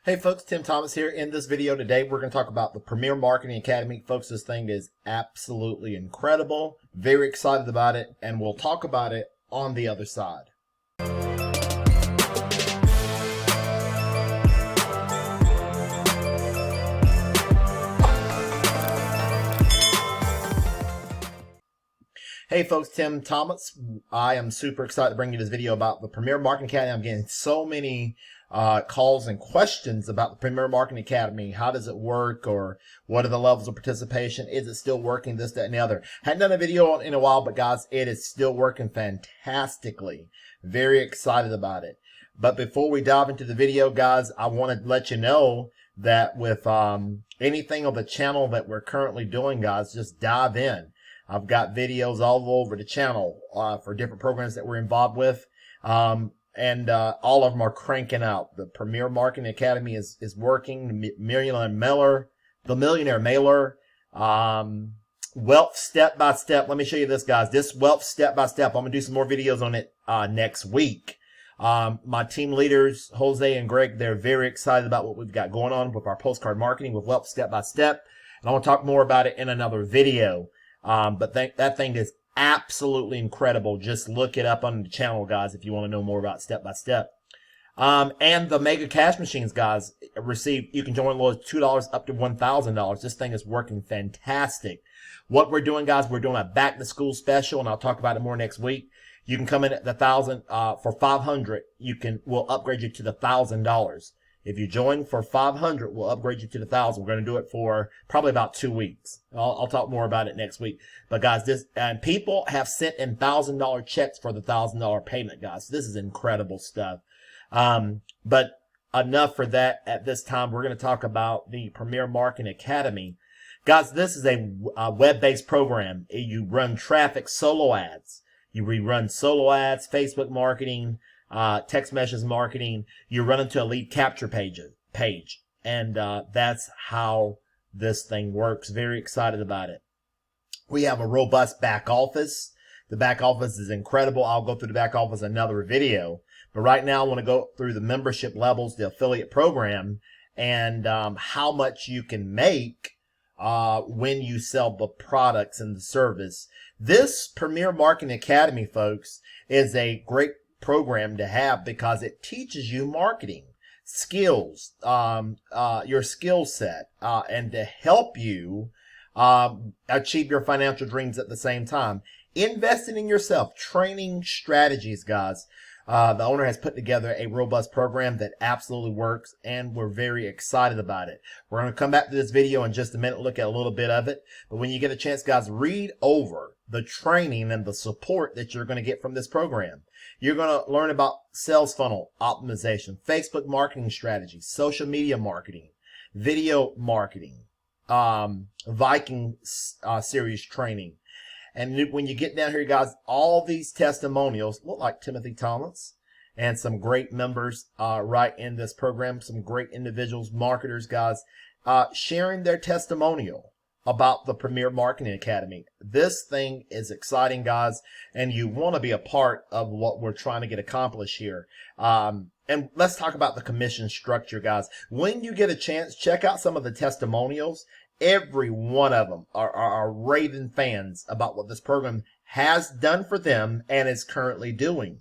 Hey folks, Tim Thomas here. In this video today, we're going to talk about the Premier Marketing Academy. Folks, this thing is absolutely incredible. Very excited about it, and we'll talk about it on the other side. Hey folks, Tim Thomas. I am super excited to bring you this video about the Premier Marketing Academy. I'm getting so many calls and questions about the Premier Marketing Academy. How does it work, or what are the levels of participation? Is it still working? This, that, and the other. Hadn't done a video on it in a while, but guys, it is still working fantastically. Very excited about it. But before we dive into the video, guys, I want to let you know that with anything on the channel that we're currently doing, guys, just dive in. I've got videos all over the channel for different programs that we're involved with. And all of them are cranking out. The Premier Marketing Academy is working. The Millionaire Mailer, Wealth Step by Step. Let me show you this, guys. This Wealth Step by Step. I'm gonna do some more videos on it next week. My team leaders, Jose and Greg, they're very excited about what we've got going on with our postcard marketing with Wealth Step by Step. And I want to talk more about it in another video. But that thing is absolutely incredible. Just look it up on the channel, guys, if you want to know more about step by step. And the mega cash machines, guys, you can join low as $2 up to $1,000. This thing is working fantastic. What we're doing, guys, we're doing a back to school special, and I'll talk about it more next week. You can come in at the $1,000, for $500. We'll upgrade you to the $1,000. If you join for $500, we'll upgrade you to the $1,000. We're going to do it for probably about 2 weeks. I'll talk more about it next week. But guys, and people have sent in $1,000 checks for the $1,000 payment, guys. This is incredible stuff. But enough for that at this time. We're going to talk about the Premier Marketing Academy. Guys, this is a web-based program. You run traffic solo ads. You rerun solo ads, Facebook marketing, text message marketing. You run into a lead capture page, and that's how this thing works. Very excited about it. We have a robust back office. The back office is incredible. I'll go through the back office in another video, but right now I want to go through the membership levels, the affiliate program, and how much you can make when you sell the products and the service. This Premier Marketing Academy, folks, is a great program to have because it teaches you marketing skills, your skill set, and to help you achieve your financial dreams at the same time. Investing in yourself, training strategies, guys. The owner has put together a robust program that absolutely works, and we're very excited about it. We're going to come back to this video in just a minute, look at a little bit of it. But when you get a chance, guys, read over the training and the support that you're going to get from this program. You're going to learn about sales funnel optimization, Facebook marketing strategies, social media marketing, video marketing, Viking series training. And when you get down here, guys, all these testimonials look like Timothy Thomas and some great members right in this program, some great individuals, marketers, guys, sharing their testimonial about the Premier Marketing Academy. This thing is exciting, guys, and you want to be a part of what we're trying to get accomplished here. And let's talk about the commission structure, guys. When you get a chance, check out some of the testimonials. Every one of them are raving fans about what this program has done for them and is currently doing.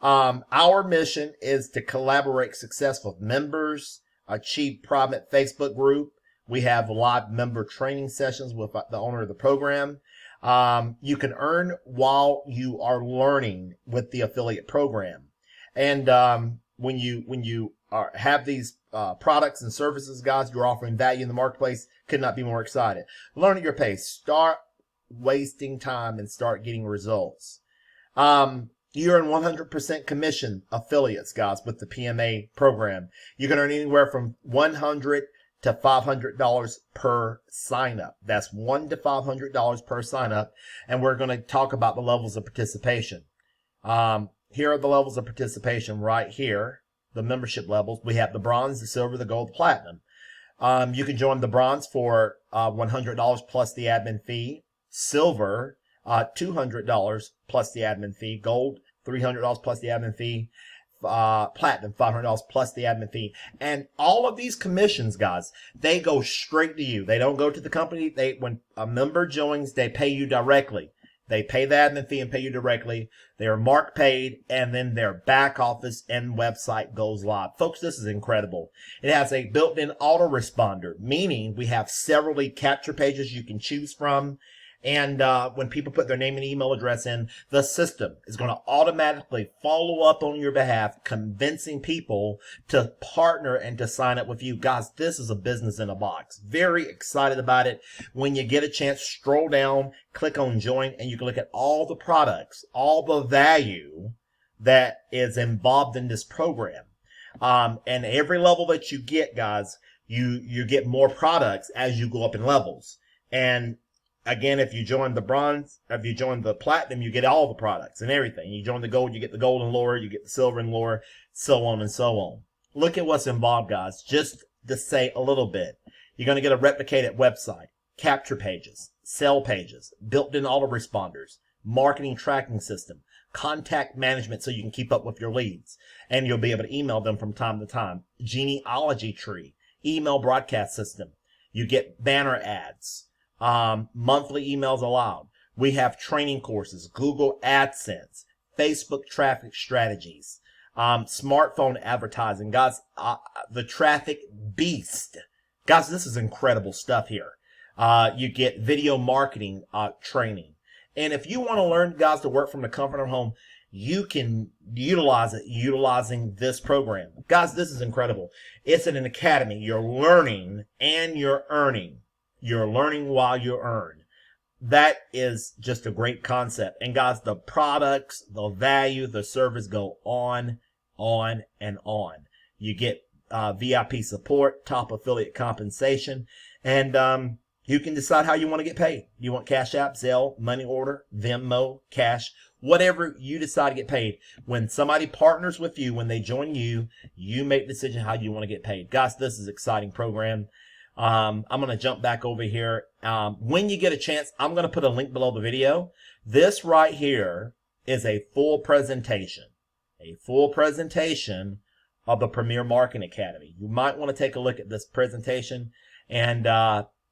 Our mission is to collaborate success with members, achieve private Facebook group. We have live member training sessions with the owner of the program. You can earn while you are learning with the affiliate program. And when you have these products and services, guys, you're offering value in the marketplace. Could not be more excited. Learn at your pace. Start wasting time and start getting results. You earn 100% commission affiliates, guys, with the PMA program. You can earn anywhere from $100 to $500 per sign up. That's $100 to $500 per sign up. And we're going to talk about the levels of participation. Here are the levels of participation right here. The membership levels. We have the bronze, the silver, the gold, the platinum. You can join the bronze for $100 plus the admin fee. Silver, $200 plus the admin fee. Gold, $300 plus the admin fee. platinum, $500 plus the admin fee. And all of these commissions, guys, they go straight to you. They don't go to the company. When a member joins, they pay you directly. They pay the admin fee and pay you directly. They are mark paid, and then their back office and website goes live. Folks, this is incredible. It has a built-in autoresponder, meaning we have several capture pages you can choose from. And when people put their name and email address in, the system is going to automatically follow up on your behalf, convincing people to partner and to sign up with you. Guys, this is a business in a box. Very excited about it. When you get a chance, scroll down, click on join, and you can look at all the products, all the value that is involved in this program. And every level that you get, guys, you get more products as you go up in levels. And again, if you join the bronze, if you join the platinum, you get all the products and everything. You join the gold, you get the gold and lore, you get the silver and lore, so on and so on. Look at what's involved, guys. Just to say a little bit. You're going to get a replicated website, capture pages, sell pages, built-in autoresponders, marketing tracking system, contact management so you can keep up with your leads. And you'll be able to email them from time to time. Genealogy tree, email broadcast system. You get banner ads. Monthly emails allowed. We have training courses, Google AdSense, Facebook traffic strategies, smartphone advertising. Guys, the traffic beast. Guys, this is incredible stuff here. You get video marketing training. And if you want to learn, guys, to work from the comfort of home, you can utilize it utilizing this program. Guys, this is incredible. It's in an academy. You're learning and you're earning. You're learning while you earn. That is just a great concept. And guys, the products, the value, the service go on, and on. You get VIP support, top affiliate compensation, and you can decide how you want to get paid. You want Cash App, Zelle, money order, Venmo, cash, whatever you decide to get paid. When somebody partners with you, when they join you, you make the decision how you want to get paid. Guys, this is an exciting program. I'm going to jump back over here. When you get a chance, I'm going to put a link below the video. This right here is a full presentation of the Premier Marketing Academy. You might want to take a look at this presentation, and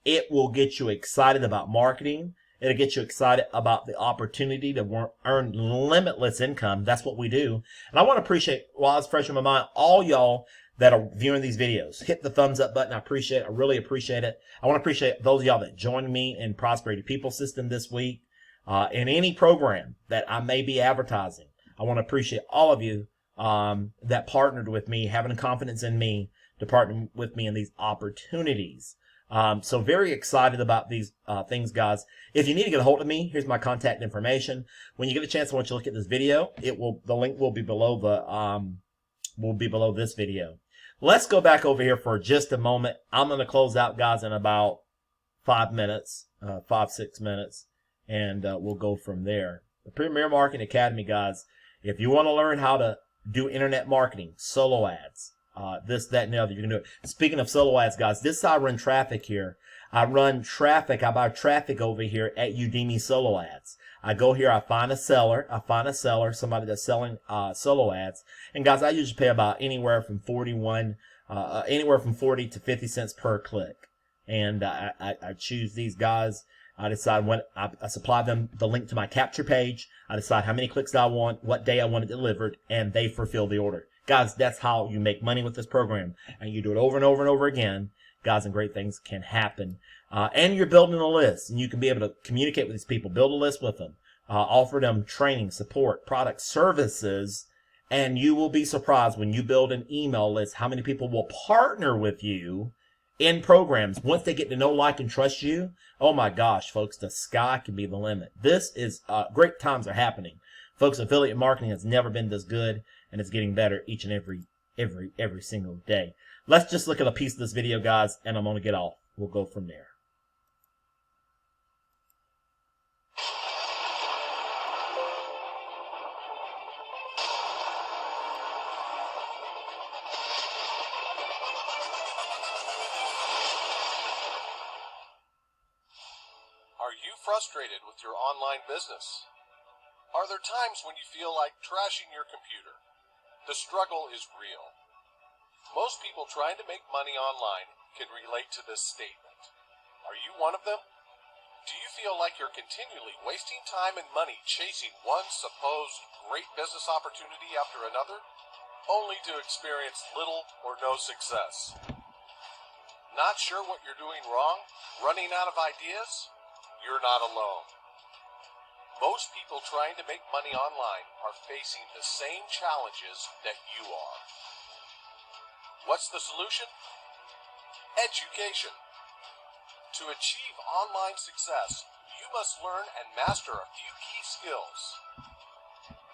it will get you excited about marketing. It'll get you excited about the opportunity to earn limitless income. That's what we do. And I want to appreciate, while it's fresh in my mind, all y'all that are viewing these videos. Hit the thumbs up button. I appreciate it. I really appreciate it. I want to appreciate those of y'all that joined me in Prosperity People System this week. In any program that I may be advertising, I want to appreciate all of you that partnered with me, having confidence in me to partner with me in these opportunities. So very excited about these things, guys. If you need to get a hold of me, here's my contact information. When you get a chance, I want you to look at this video. The link will be below this video. Let's go back over here for just a moment. I'm going to close out, guys, in about 5 minutes, 6 minutes, and we'll go from there. The Premier Marketing Academy, guys, if you want to learn how to do internet marketing, solo ads, this, that, and the other, you can do it. Speaking of solo ads, guys, this is how I run traffic here. I buy traffic over here at Udemy Solo Ads. I go here, I find a seller, somebody that's selling solo ads. And guys, I usually pay about anywhere from 40 to 50 cents per click. And I choose these guys. I decide when I supply them the link to my capture page. I decide how many clicks I want, what day I want it delivered, and they fulfill the order. Guys, that's how you make money with this program. And you do it over and over and over again. Guys, and great things can happen. And you're building a list, and you can be able to communicate with these people, build a list with them, offer them training, support, product, services, and you will be surprised when you build an email list how many people will partner with you in programs. Once they get to know, like, and trust you, oh my gosh, folks, the sky can be the limit. This is great times are happening. Folks, affiliate marketing has never been this good, and it's getting better each and every single day. Let's just look at a piece of this video, guys, and I'm going to get off. We'll go from there. Are you frustrated with your online business? Are there times when you feel like trashing your computer? The struggle is real. Most people trying to make money online can relate to this statement. Are you one of them? Do you feel like you're continually wasting time and money chasing one supposed great business opportunity after another, only to experience little or no success? Not sure what you're doing wrong? Running out of ideas? You're not alone. Most people trying to make money online are facing the same challenges that you are. What's the solution? Education. To achieve online success, you must learn and master a few key skills.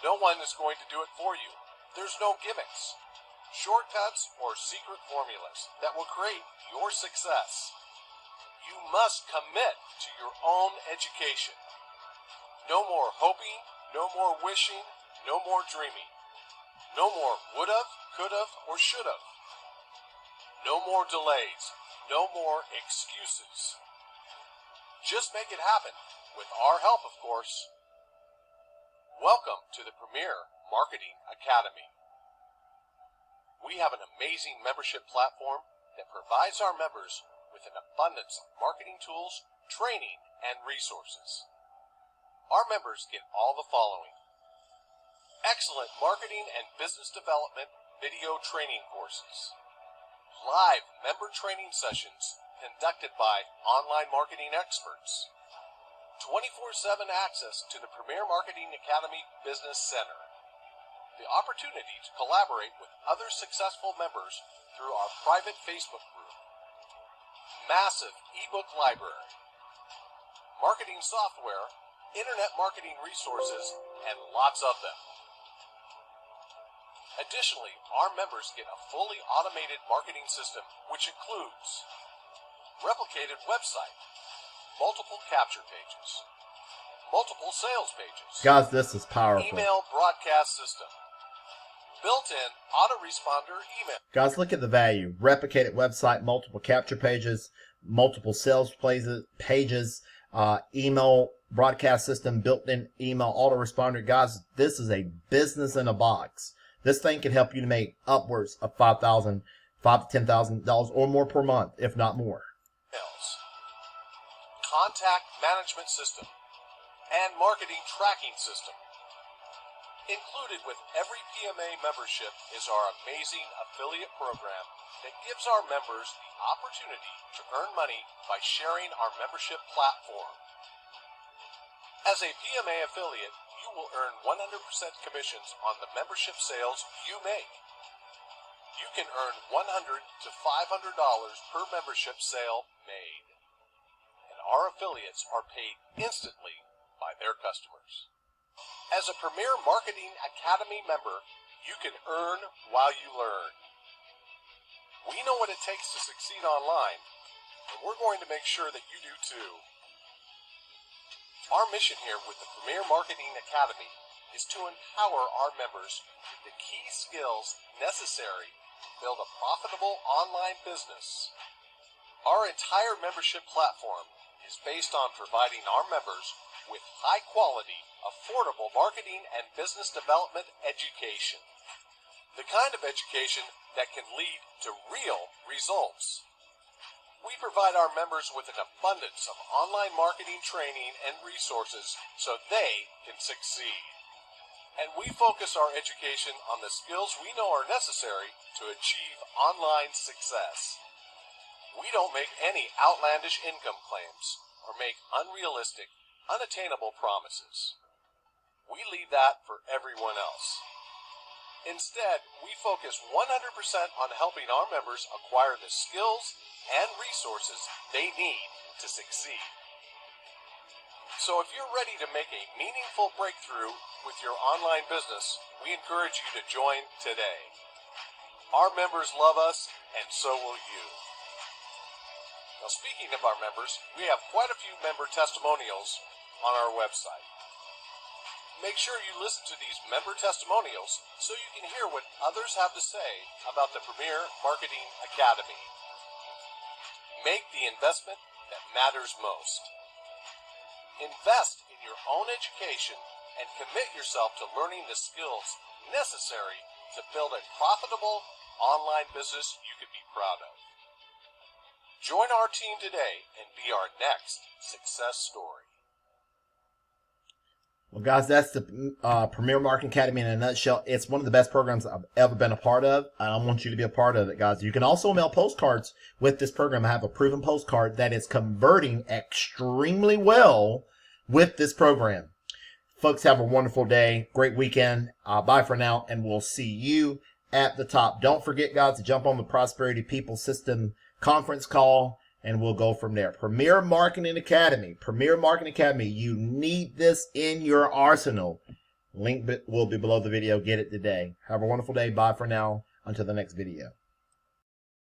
No one is going to do it for you. There's no gimmicks, shortcuts, or secret formulas that will create your success. You must commit to your own education. No more hoping, no more wishing, no more dreaming. No more would've, could've, or should've. No more delays, no more excuses. Just make it happen, with our help, of course. Welcome to the Premier Marketing Academy. We have an amazing membership platform that provides our members with an abundance of marketing tools, training, and resources. Our members get all the following: excellent marketing and business development video training courses, live member training sessions conducted by online marketing experts, 24/7 access to the Premier Marketing Academy Business Center, the opportunity to collaborate with other successful members through our private Facebook group, massive ebook library, marketing software, internet marketing resources, and lots of them. Additionally, our members get a fully automated marketing system which includes replicated website, multiple capture pages, multiple sales pages, Guys, this is powerful. email broadcast system, built-in autoresponder email. Guys, look at the value. Replicated website, multiple capture pages, multiple sales pages, email broadcast system, built-in email autoresponder. Guys, this is a business in a box. This thing can help you to make upwards of $5,000 to $10,000 or more per month, if not more. Contact management system and marketing tracking system. Included with every PMA membership is our amazing affiliate program that gives our members the opportunity to earn money by sharing our membership platform. As a PMA affiliate, you will earn 100% commissions on the membership sales you make. You can earn $100 to $500 per membership sale made. And our affiliates are paid instantly by their customers. As a Premier Marketing Academy member, you can earn while you learn. We know what it takes to succeed online, and we're going to make sure that you do too. Our mission here with the Premier Marketing Academy is to empower our members with the key skills necessary to build a profitable online business. Our entire membership platform is based on providing our members with high-quality, affordable marketing and business development education. The kind of education that can lead to real results. We provide our members with an abundance of online marketing training and resources so they can succeed. And we focus our education on the skills we know are necessary to achieve online success. We don't make any outlandish income claims or make unrealistic, unattainable promises. We leave that for everyone else. Instead, we focus 100% on helping our members acquire the skills and resources they need to succeed. So if you're ready to make a meaningful breakthrough with your online business, we encourage you to join today. Our members love us, and so will you. Now, speaking of our members, we have quite a few member testimonials on our website. Make sure you listen to these member testimonials so you can hear what others have to say about the Premier Marketing Academy. Make the investment that matters most. Invest in your own education and commit yourself to learning the skills necessary to build a profitable online business you can be proud of. Join our team today and be our next success story. Well, guys, that's the Premier Marketing Academy in a nutshell. It's one of the best programs I've ever been a part of. I want you to be a part of it, guys. You can also mail postcards with this program. I have a proven postcard that is converting extremely well with this program. Folks, have a wonderful day. Great weekend. Bye for now, and we'll see you at the top. Don't forget, guys, to jump on the Prosperity People System conference call, and we'll go from there. Premier Marketing Academy. You need this in your arsenal. Link will be below the video. Get it today. Have a wonderful day. Bye for now. Until the next video.